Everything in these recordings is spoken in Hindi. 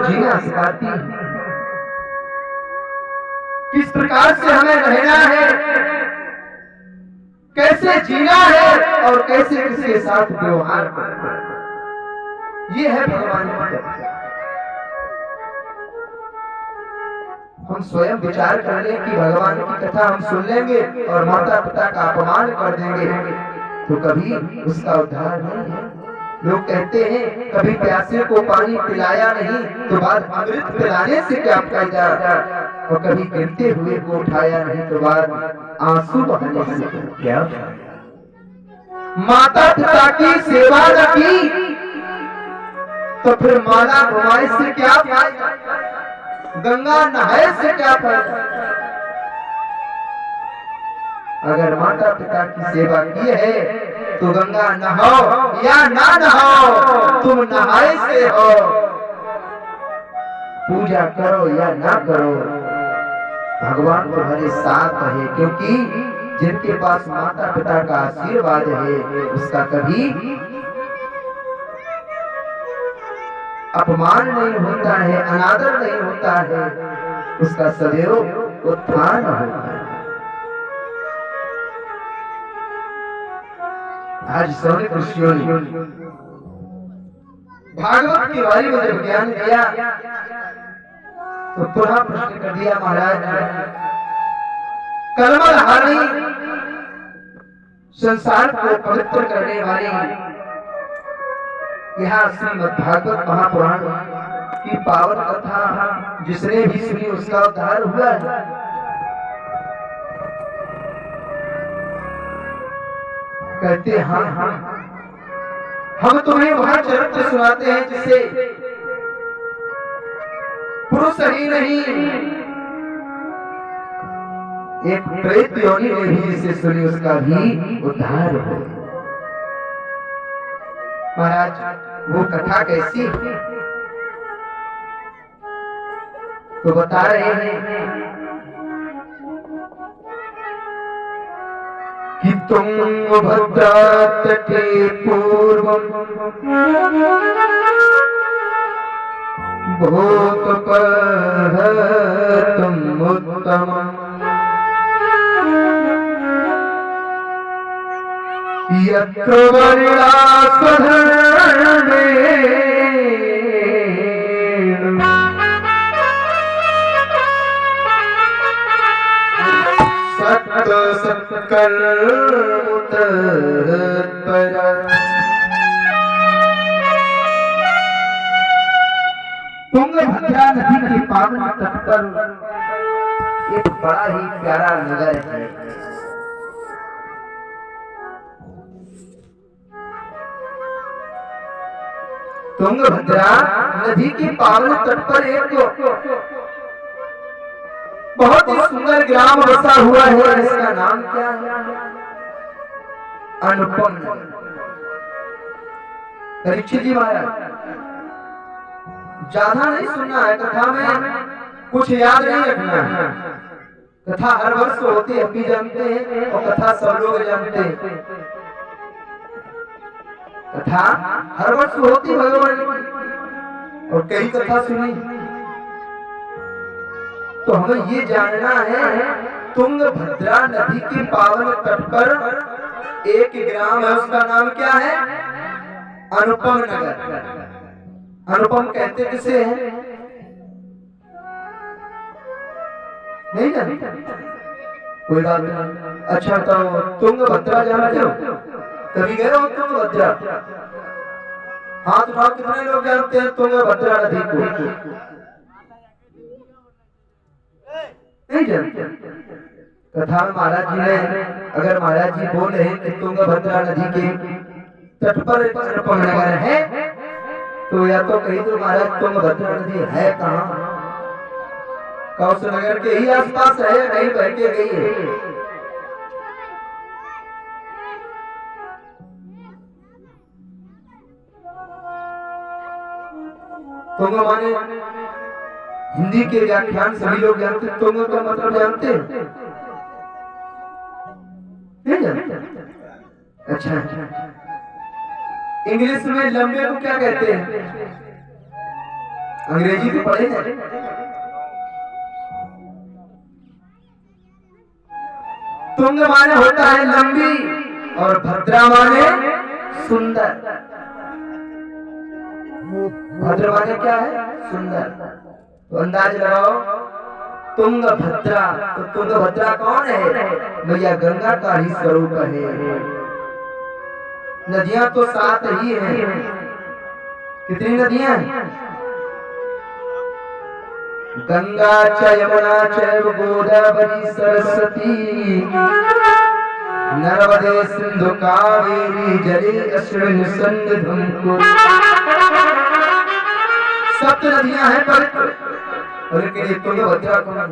जीना सिखाती है, किस प्रकार से हमें रहना है, कैसे जीना है और कैसे किसके साथ व्यवहार करना है। ये है भगवान की कथा। हम स्वयं विचार कर लें कि भगवान की कथा हम सुन लेंगे और माता पिता का अपमान कर देंगे तो कभी उसका उद्धार नहीं है। लोग कहते हैं कभी प्यासे को पानी पिलाया नहीं तो बाद अमृत पिलाने से क्या फायदा, और कभी गिरते हुए को उठाया नहीं तो बाद आंसू बहाने से क्या फायदा। माता पिता की सेवा न की तो फिर माला घुमाए से क्या फायदा, गंगा नहाए से क्या फायदा। अगर माता पिता की सेवा की है तो गंगा नहाओ या ना नहाओ, तुम नहाए से हो। पूजा करो या ना करो, भगवान तुम्हारे साथ है, क्योंकि जिनके पास माता पिता का आशीर्वाद है उसका कभी अपमान नहीं होता है, अनादर नहीं होता है, उसका सदैव उत्थान होता है। आज सौनिक ऋषियों ने भागवत के बारे में जब ज्ञान दिया तो पुनः प्रश्न कर दिया, महाराज कलमलहारी संसार को पवित्र करने वाली यह श्रीमद् भागवत महापुराण की पावन कथा जिसने भी सुनी उसका उद्धार हुआ है। कहते हाँ हाँ, हम तुम्हें वह चरित्र सुनाते हैं जिसे पुरुष ही नहीं एक प्रेत योनि ने भी जिसे सुनी उसका भी उद्धार हो। महाराज वो कथा कैसी तो बता रहे हैं कि तुंगभद्रा तटे पूर्वं भूतपर्हतम् उत्तमम् यत्र वर्णा स्वधर्मेण सत्कर्मोत्तरपरा। तुंगभद्रा नदी के पावन तट पर एक बड़ा ही प्यारा नगर है। तुंगभद्रा नदी के पावन तट पर एक बहुत ही सुंदर ग्राम बसा हुआ है, इसका नाम क्या है? अनुपम। परीक्षित जी महाराज ज्यादा नहीं सुनना है कथा में, कुछ याद नहीं रखना है। कथा हर वर्ष होती है, हम भी जानते हैं और कथा सब लोग जानते हैं। कथा हर वर्ष होती भगवान की और कई कथा सुनी, तो हमें ये जानना है तुंगभद्रा नदी के पावन तट पर एक ग्राम है, उसका नाम क्या है? अनुपम नगर। अनुपम कहते किसे हैं? नहीं जानते? कोई बात नहीं। अच्छा तो तुंगभद्रा जानते हो? कभी गए हो तुंगभद्रा? हाथ उठाओ, कितने लोग जानते हैं तुंगभद्रा नदी को? नहीं जानते। कथा में महाराज जी ने, अगर महाराज जी बोल रहे हैं कि तुंगभद्रा नदी के तट पर अनुपम नगर है तो या तो कहीं तो महाराज तुंगभद्रा नदी है कहाँ? कौश नगर के ही आसपास है, नहीं बह के गई है। तुंग माने हिंदी के व्याख्यान सभी लोग जानते, तुंग का मतलब जानते हैं? नहीं जानते? अच्छा, इंग्लिश में लंबे को क्या कहते हैं? अंग्रेजी भी पढ़े हैं। तुंग माने होता है लंबी और भद्रा माने सुंदर। भद्र माने क्या है? सुंदर। तो अंदाज लगाओ, तुंग भद्रा, तो तुंग भद्रा कौन है? भैया गंगा का ही स्वरूप है। नदियां तो 7 ही हैं। कितनी नदियां हैं? गंगा च यमुना चैव गोदावरी सरस्वती नर्मदे सिंधु कावेरी जलेस्मिन् सन्निधिं कुरु। 7 नदियां हैं पवित्र, और लेकिन तुंगभद्रा कौन है?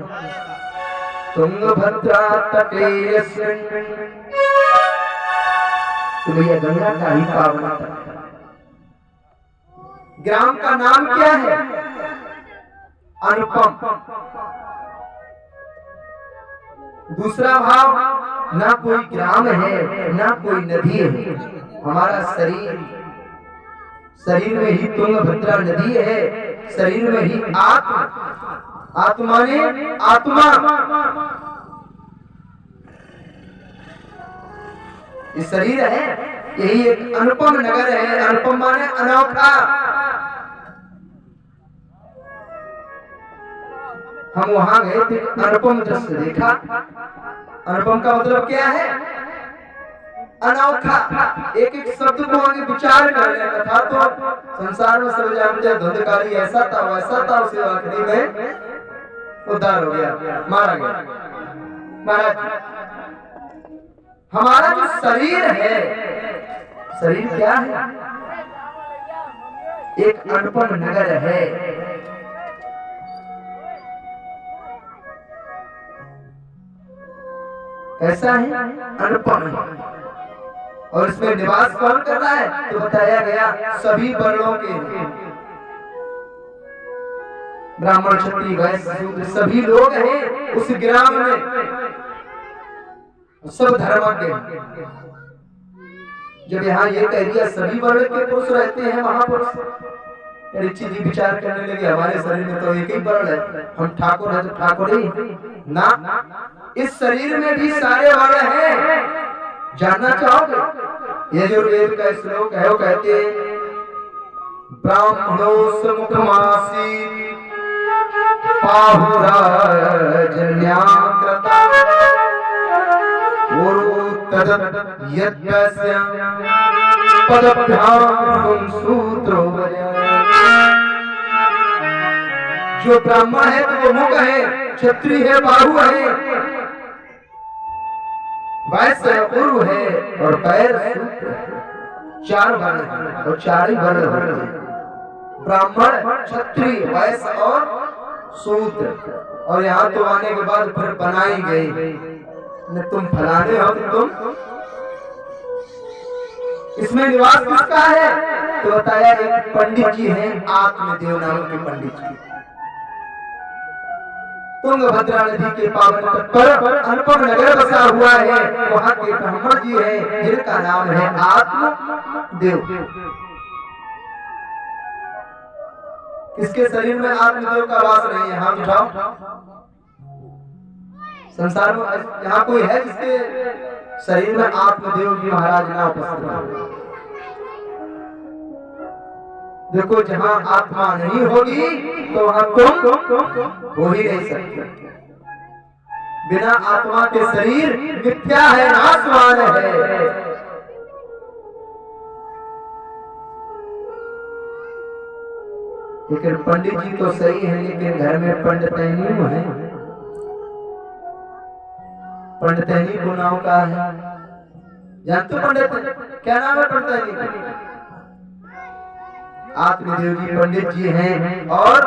तुंगभद्रा तटे यस्मिन्, तो भैया गंगा का ही पावन तट। ग्राम का नाम क्या है? अनुपम। दूसरा भाव, ना कोई ग्राम है ना कोई नदी है, हमारा शरीर, शरीर में ही तुंगभद्रा नदी है, शरीर में ही आत्मा ने आत्मा। ये शरीर है, यही एक अनुपम नगर है। अनुपम माने अनोखा। हम वहां गए थे, अनुपम दृश्य देखा। अनुपम का मतलब क्या है? अनोखा। एक एक शब्द को आगे विचार करने का था। तो संसार में सब जानते हैं धुंधकारी ऐसा था वैसा था, उसे आखिरी में उद्धार हो गया, मारा गया। महाराज, हमारा जो शरीर है, शरीर क्या है? एक अनुपम नगर है। कैसा है? अनुपम है। और इसमें निवास कौन कर रहा है? तो बताया गया सभी वर्णों के, ब्राह्मण क्षत्रिय वैश्य शूद्र सभी लोग हैं उस ग्राम में, सब धर्मज्ञ। जब यहाँ ये कह दिया सभी वर्ण के पुरुष रहते हैं, महापुरुष, ऋषि जी विचार करने लगे हमारे शरीर में तो एक ही वर्ण है, हम ठाकुर है तो ठाकुर ही ना, इस शरीर में भी सारे वर्ण हैं। जानना चाहोगे? ये जो वेद का श्लोक है वो कहते हैं ब्राह्मणोस मुखमासी पाहुराजन्याकृता यद्यस्य पदभ्याम सूत्रो। जो ब्राह्मण है तो वो मुख है, क्षत्रिय है बाहु है, वैश्य उर्व है और पैर सूत्र। 4 वर्ण और 4 ही वर्ण, ब्राह्मण क्षत्रिय वैश्य और शूद्र। और यहाँ तो आने के बाद फिर बनाई गई न तुम फलाने हो तो तुम। इसमें निवास किसका है? तो बताया एक पंडित जी हैं, आत्मदेव नाम के पंडित जी, तुंगभद्रा नदी के पावन तट पर अनुपम नगर बसा हुआ है। वहां के ब्राह्मण जी हैं जिनका नाम है आत्मदेव। किसके शरीर में आत्मदेव का वास नहीं है? हाथ उठाओ। संसार में यहाँ कोई है जिसके शरीर में आत्मदेव जी महाराज ना उपस्थित हो? देखो, जहाँ आत्मा नहीं होगी तो वहां तुम हो ही नहीं सकते। बिना आत्मा के शरीर मिथ्या है, नाशवान है। लेकिन पंडित जी तो सही है, लेकिन घर में पंडितैनी है। पंडितैनी को नाम का है, जानते हो पंडित क्या नाम है? पंडितैनी आत्मदेव जी पंडित जी हैं, और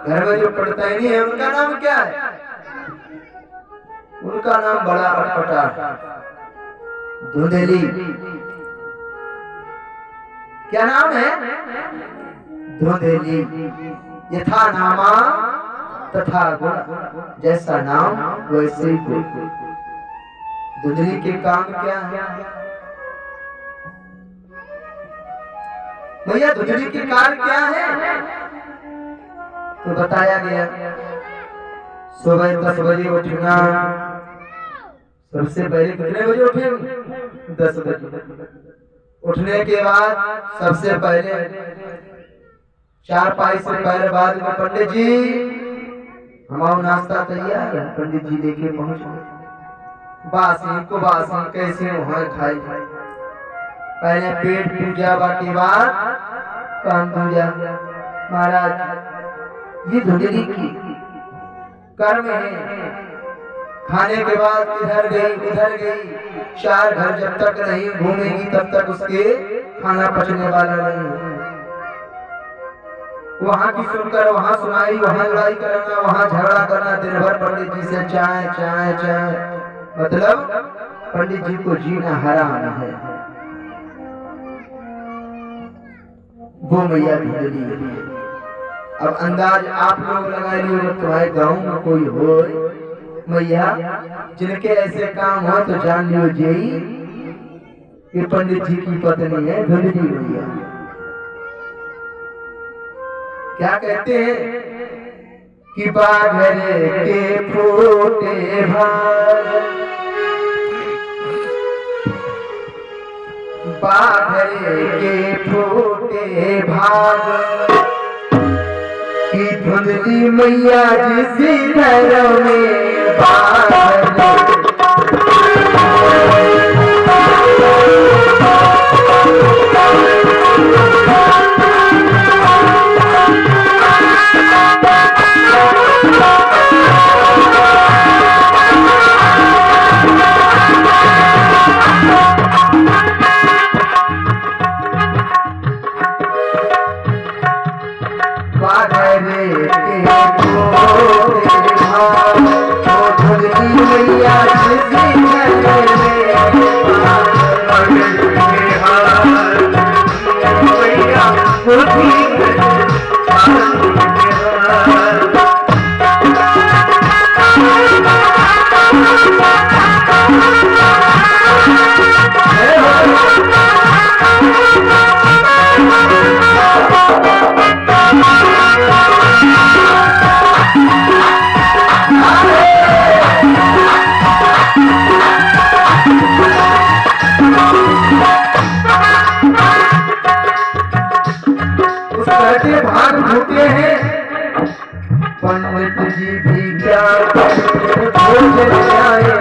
घर में जो पंडितैनी है उनका नाम क्या है? उनका नाम बड़ा अटपटा, धुंधली। क्या नाम है? धुंधली। यथा नामा तथा गुण, जैसा नाम वैसे ही गुण। धुंधली के काम क्या है भैया? धुंधली के कार्य क्या है? तो बताया गया सुबह 10 बजे उठना। सबसे पहले कितने बजे उठे? 10 बजे। उठने के बाद सबसे पहले चारपाई से पैर बाद में पंडित जी हमारा नाश्ता तैयार है। पंडित जी लेके पहुंच गए। बासी को बासी कैसे वहां खाई। पहले पेट पूजा के बाद कान पूजा। महाराज ये धुंधली की कर्म है। खाने के बाद इधर गई उधर गई। 4 घर जब तक नहीं घूमेगी तब तक उसके खाना पचने वाला नहीं। वहां की सुनकर वहां सुनाई, वहां लड़ाई करना, वहां झगड़ा करना, दिन भर पंडित जी से चाय चाय चाय। मतलब पंडित जी को जीना हराम है। वो मैया धुंधली। अब अंदाज आप लोग लगा लियो, तुम्हारे गांव में कोई हो मैया जिनके ऐसे काम हो तो जान लियो जी ये पंडित जी की पत्नी है धुंधली मैया। क्या कहते हैं कि बाघरे के फूटे भाग, बाघरे के फूटे भाग की धुंधली मैया जिस घर में भाग झूठे हैं। पंडित जी भी क्या भोज आए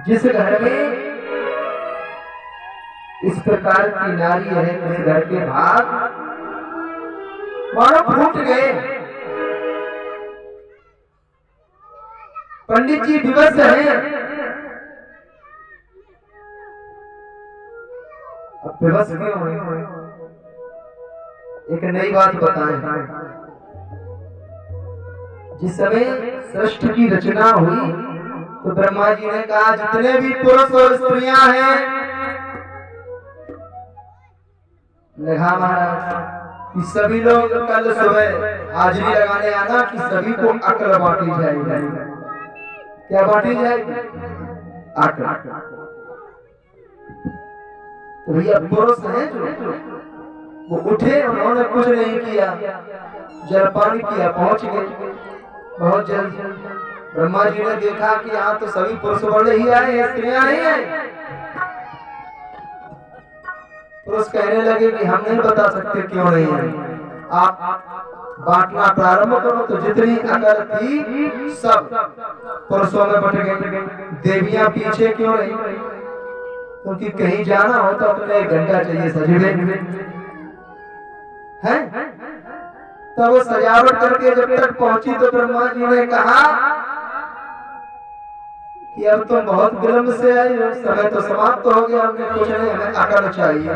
जिस घर में इस प्रकार की नारी है उस घर के भाग मानो फूट गए। पंडित जी विवश हैं। अब विवश क्यों हैं? एक नई बात बताएं। जिस समय सृष्टि की रचना हुई तो ब्रह्मा जी ने कहा जितने भी पुरुष और स्त्रियां हैं लगा महाराज कि सभी लोग कल सुबह हाजिरी लगाने आना कि सभी को अक्ल बांटी जाएगी। क्या बांटी जाएगी? अक्ल। तो भैया पुरुष हैं जो वो उठे, उन्होंने कुछ नहीं किया, जलपान किया, पहुंच गए बहुत जल्द। ब्रह्मा जी ने देखा कि यहाँ तो सभी पुरुष वाले ही आए हैं, स्त्रियां नहीं आई। पुरुष कहने लगे कि हम नहीं बता सकते क्यों नहीं आई, आप बांटना प्रारंभ करो। तो जितनी अकल थी सब पुरुषों में बट गई। देवियां पीछे क्यों रही? क्योंकि कहीं जाना हो तो अपने 1 घंटा चाहिए सजने में। हैं? तब वो सजावट करके जब तक पहुंची तो ब्रह्मा जी ने कहा कि अब तुम बहुत विलंब से आई हो, समय तो समाप्त हो गया, हमने कुछ नहीं, हमें अकल चाहिए।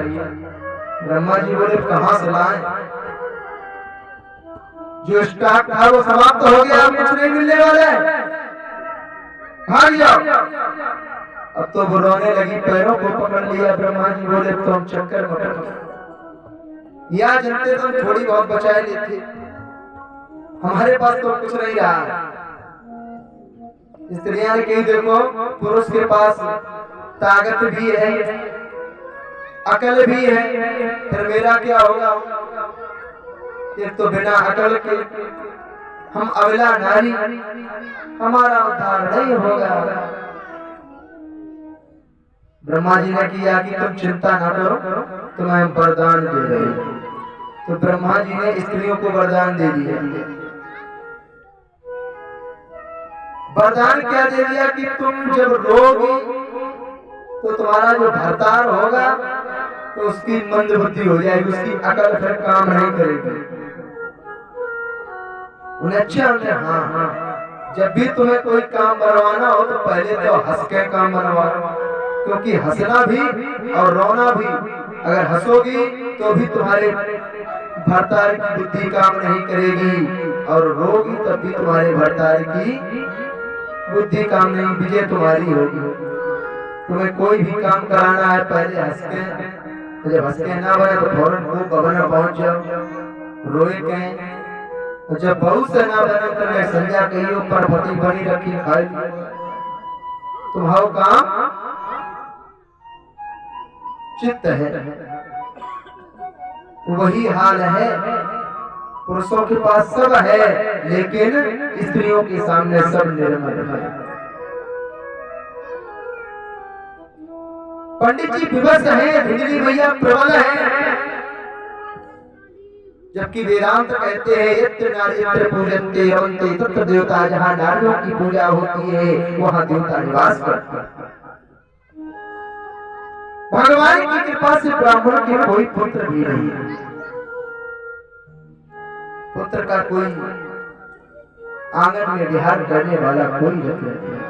ब्रह्मा जी बोले कहां से लाए? जो स्टॉक था वो समाप्त हो गया, अब कुछ नहीं मिलने वाला है, भाग जाओ। अब तो वो रोने लगी, पैरों को पकड़ लिया। ब्रह्मा जी बोले तुम चक्कर मत या जनते तुम थोड़ी बहुत बचाए लेते, हमारे पास तो कुछ नहीं रहा। स्त्रियां ने कही देखो पुरुष के पास ताकत भी है, अकल भी है, फिर मेरा क्या होगा? एक तो बिना अकल के हम अबला नारी, हमारा उद्धार नहीं होगा। ब्रह्मा जी ने किया कि तुम चिंता ना करो, तुम्हें हम वरदान दे रहे हैं। तो ब्रह्मा जी ने स्त्रियों को वरदान दे दिया। वरदान क्या दे दिया कि तुम जब रोगी तो तुम्हारा जो भरतार होगा तो उसकी मंद बुद्धि हो जाएगी, उसकी अकल फिर काम नहीं करेगी। उन्हें अच्छा हाँ, जब भी तुम्हें कोई काम बनवाना हो तो पहले तो हंस के काम बनवाओ, क्योंकि हंसना भी और रोना भी, अगर हंसोगी तो भी तुम्हारे भरतार की बुद्धि काम नहीं करेगी, और रोगी तब भी तुम्हारे भरतार की बुद्धि काम नहीं, विजय तुम्हारी होगी। तुम्हें कोई भी काम कराना है पहले हंस के, जब हंस के ना बने तो फौरन को भवन में पहुंच जाओ, रोए कहें। जब बहुत से ना बने तो मैं संज्ञा कही ऊपर पति बनी रखी खाई, तुम्हारा काम चित्त है। वही हाल है, पुरुषों के पास सब है लेकिन स्त्रियों के सामने सब निर्मल है। पंडित जी विवश है, बिजली भैया प्रबल है, जबकि वेदांत कहते हैं यत्र नारी यत्र पूजन्ते रमन्ते तत्र देवता, जहां नारियों की पूजा होती है वहां देवता निवास करते हैं। भगवान की कृपा से ब्राह्मण के कोई पुत्र भी नहीं है, पुत्र का कोई आंगन में विहार करने वाला कोई नहीं है।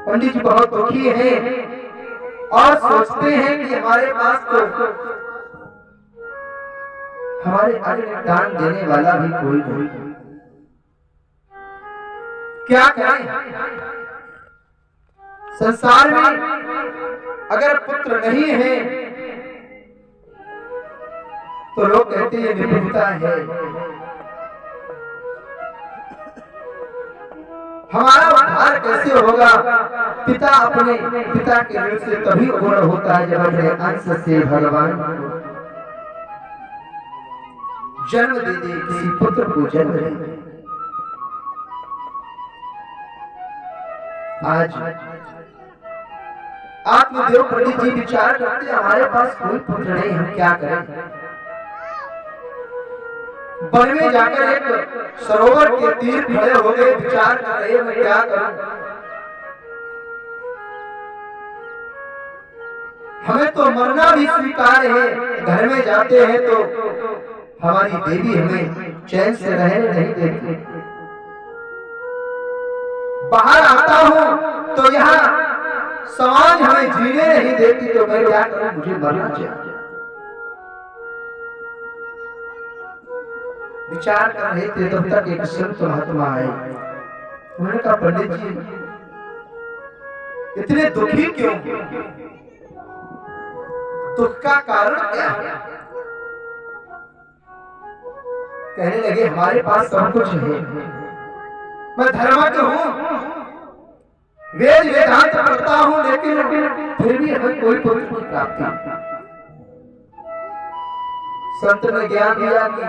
पंडित जी बहुत दुखी हैं और सोचते हैं कि हमारे पास तो हमारे अग्नि दान देने वाला भी कोई नहीं, क्या करें? संसार में अगर पुत्र नहीं है तो लोग कहते हैं विपरीतता है। हमारा उद्धार कैसे होगा? पिता अपने पिता के ऋण से तभी उग्र होता है जब अपने अंश से भगवान जन्म दे दे, किसी पुत्र को जन्म दे। आज आत्मदेव पंडित जी विचार करते हमारे पास कोई पुत्र नहीं, हम क्या करें? वन में जाकर एक सरोवर के तीर खड़े हो गए, विचार कर रहे मैं क्या करूं? हमें तो मरना भी स्वीकार है, घर में जाते हैं तो हमारी देवी हमें चैन से रहने नहीं देती, बाहर आता हूं तो यहाँ समाज हमें जीने नहीं देती, तो मैं क्या करूं? मुझे मरना चाहिए। विचार कर रहे थे तब तक एक संत महात्मा आए। उन्होंने कहा पंडित जी इतने दुखी क्यों? दुख का कारण क्या है? कहने लगे हमारे पास सब कुछ है, मैं धर्मज्ञ हूं, वेद वेदांत पढ़ता हूं, लेकिन फिर भी हमें कोई पुत्र की प्राप्ति। संत ने ज्ञान दिया कि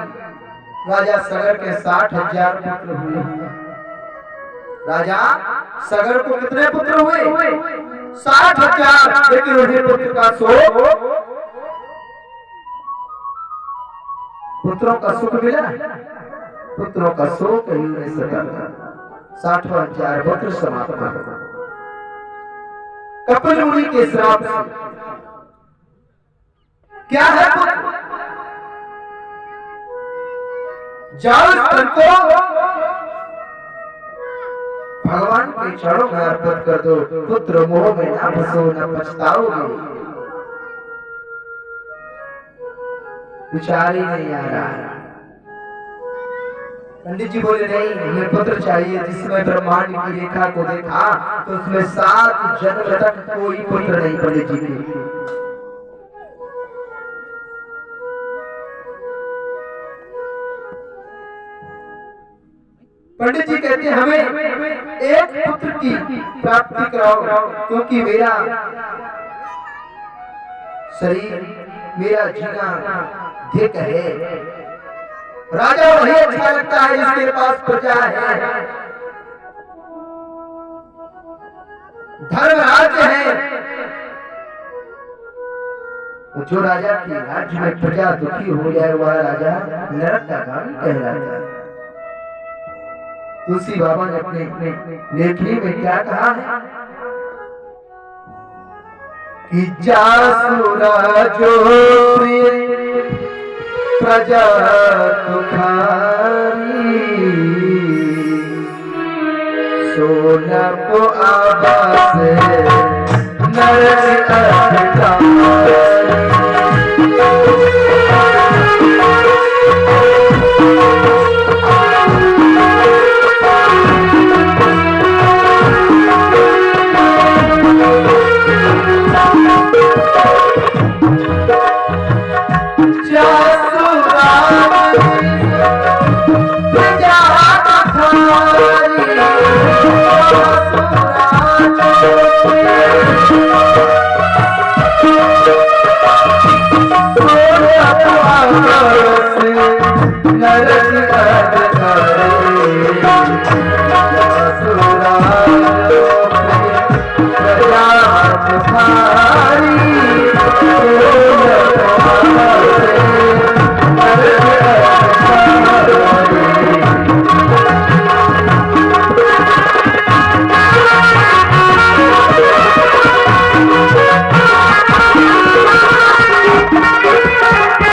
राजा सगर के 60,000 पुत्र हुए। राजा सगर को कितने पुत्र हुए? 60,000, लेकिन उन्हें पुत्र का शोक, पुत्रों का सुख मिला, पुत्रों का शोक ही नहीं सका। 60,000 पुत्र समाप्त हो कपिल मुनि के श्राप से। क्या है पुत्र? जाओ इस तन को भगवान के चरणों में अर्पित कर दो। पुत्र मोह में ना फंसो, ना पछताओगे। विचार ही नहीं आ रहा। पंडित जी बोले नहीं, हमें पुत्र चाहिए। जिसमें ब्रह्मांड की रेखा को देखा तो उसमें 7 जन्म तक कोई पुत्र नहीं पंडित जी के। पंडित जी कहते हैं हमें एक पुत्र की प्राप्ति कराओ, क्योंकि मेरा शरीर, मेरा जीना धिक है। राजा वही अच्छा लगता है जिसके पास प्रजा है, धर्म राज्य है। जो राजा की राज्य में प्रजा दुखी हो जाए वह राजा नरक का गामी कहलाता है। तुलसी बाबा ने अपने लेखनी में क्या कहा है कि जासुरा जो प्रजा तुखारी सोना को आवाज़ नरक का